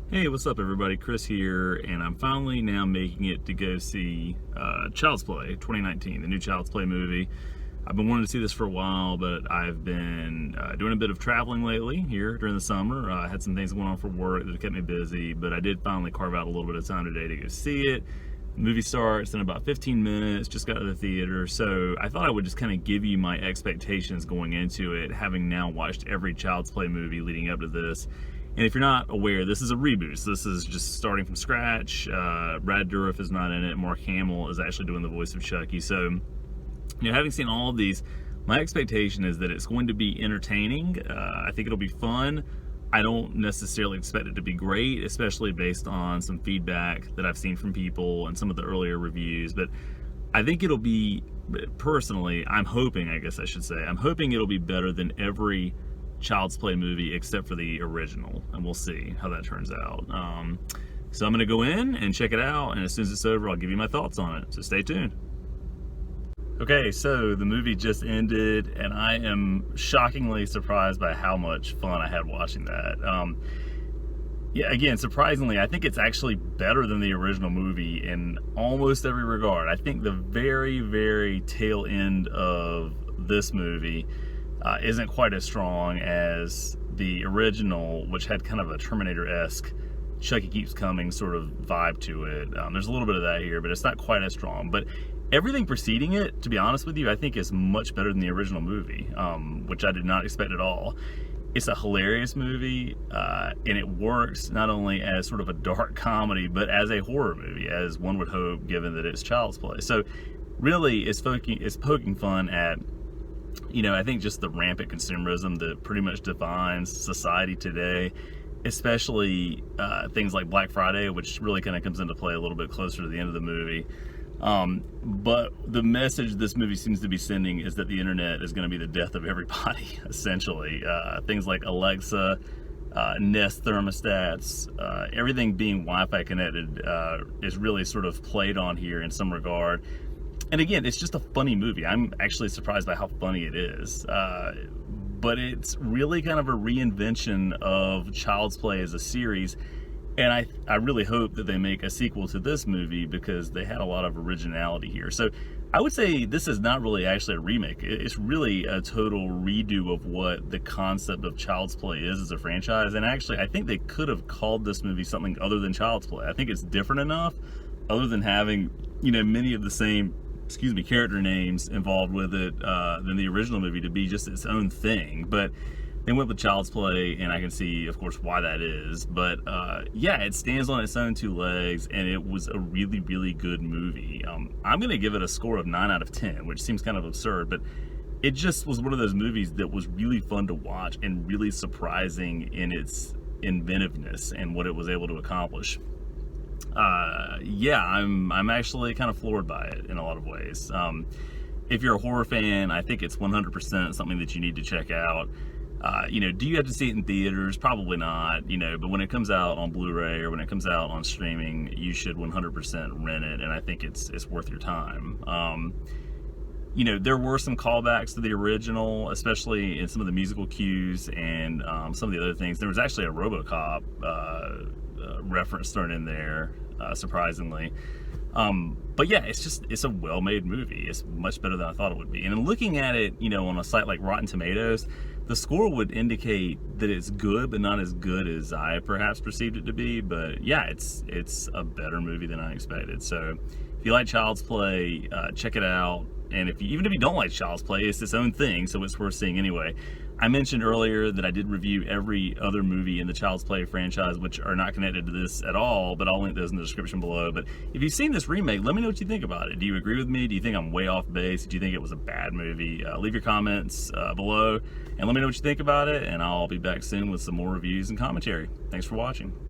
Hey, what's up everybody? Chris here, and I'm finally now making it to go see Child's Play 2019, the new Child's Play movie. I've been wanting to see this for a while, but I've been doing a bit of traveling lately here during the summer. I had some things going on for work that kept me busy, but I did finally carve out a little bit of time today to go see it. The movie starts in about 15 minutes, just got to the theater, so I thought I would just kind of give you my expectations going into it, having now watched every Child's Play movie leading up to this. And if you're not aware, this is a reboot. So this is just starting from scratch. Brad Dourif is not in it. Mark Hamill is actually doing the voice of Chucky. So, having seen all of these, my expectation is that it's going to be entertaining. I think it'll be fun. I don't necessarily expect it to be great, especially based on some feedback that I've seen from people and some of the earlier reviews. But I think it'll be, personally, I'm hoping it'll be better than every Child's Play movie except for the original, and we'll see how that turns out. So I'm going to go in and check it out, and as soon as it's over, I'll give you my thoughts on it. So stay tuned. Okay, so the movie just ended, and I am shockingly surprised by how much fun I had watching that. Yeah, again, surprisingly, I think it's actually better than the original movie in almost every regard. I think the very, very tail end of this movie isn't quite as strong as the original, which had kind of a Terminator-esque Chucky Keeps Coming sort of vibe to it. There's a little bit of that here, but it's not quite as strong. But everything preceding it, to be honest with you, I think is much better than the original movie, which I did not expect at all. It's a hilarious movie, and it works not only as sort of a dark comedy, but as a horror movie, as one would hope, given that it's Child's Play. So really, it's poking fun at, I think just the rampant consumerism that pretty much defines society today, especially things like Black Friday, which really kind of comes into play a little bit closer to the end of the movie. But the message this movie seems to be sending is that the internet is going to be the death of everybody, essentially. Things like Alexa, Nest thermostats, everything being Wi-Fi connected is really sort of played on here in some regard. And again, it's just a funny movie. I'm actually surprised by how funny it is. But it's really kind of a reinvention of Child's Play as a series. And I really hope that they make a sequel to this movie because they had a lot of originality here. So I would say this is not really actually a remake. It's really a total redo of what the concept of Child's Play is as a franchise. And actually, I think they could have called this movie something other than Child's Play. I think it's different enough, other than having, many of the same character names involved with it than the original movie, to be just its own thing. But they went with Child's Play, and I can see, of course, why that is. But yeah, it stands on its own two legs, and it was a really, really good movie. I'm going to give it a score of 9 out of 10, which seems kind of absurd, but it just was one of those movies that was really fun to watch and really surprising in its inventiveness and what it was able to accomplish. Yeah, I'm actually kind of floored by it in a lot of ways. If you're a horror fan, I think it's 100% something that you need to check out. Do you have to see it in theaters? Probably not, but when it comes out on Blu-ray or when it comes out on streaming, you should 100% rent it, and I think it's worth your time. There were some callbacks to the original, especially in some of the musical cues and some of the other things. There was actually a RoboCop reference thrown in there, surprisingly. But yeah, it's a well-made movie. It's much better than I thought it would be. And in looking at it, on a site like Rotten Tomatoes, the score would indicate that it's good, but not as good as I perhaps perceived it to be. But yeah, it's a better movie than I expected. So if you like Child's Play, check it out. And even if you don't like Child's Play, it's its own thing, so it's worth seeing anyway. I mentioned earlier that I did review every other movie in the Child's Play franchise, which are not connected to this at all, but I'll link those in the description below. But if you've seen this remake, let me know what you think about it. Do you agree with me? Do you think I'm way off base? Do you think it was a bad movie? Leave your comments below, and let me know what you think about it, and I'll be back soon with some more reviews and commentary. Thanks for watching.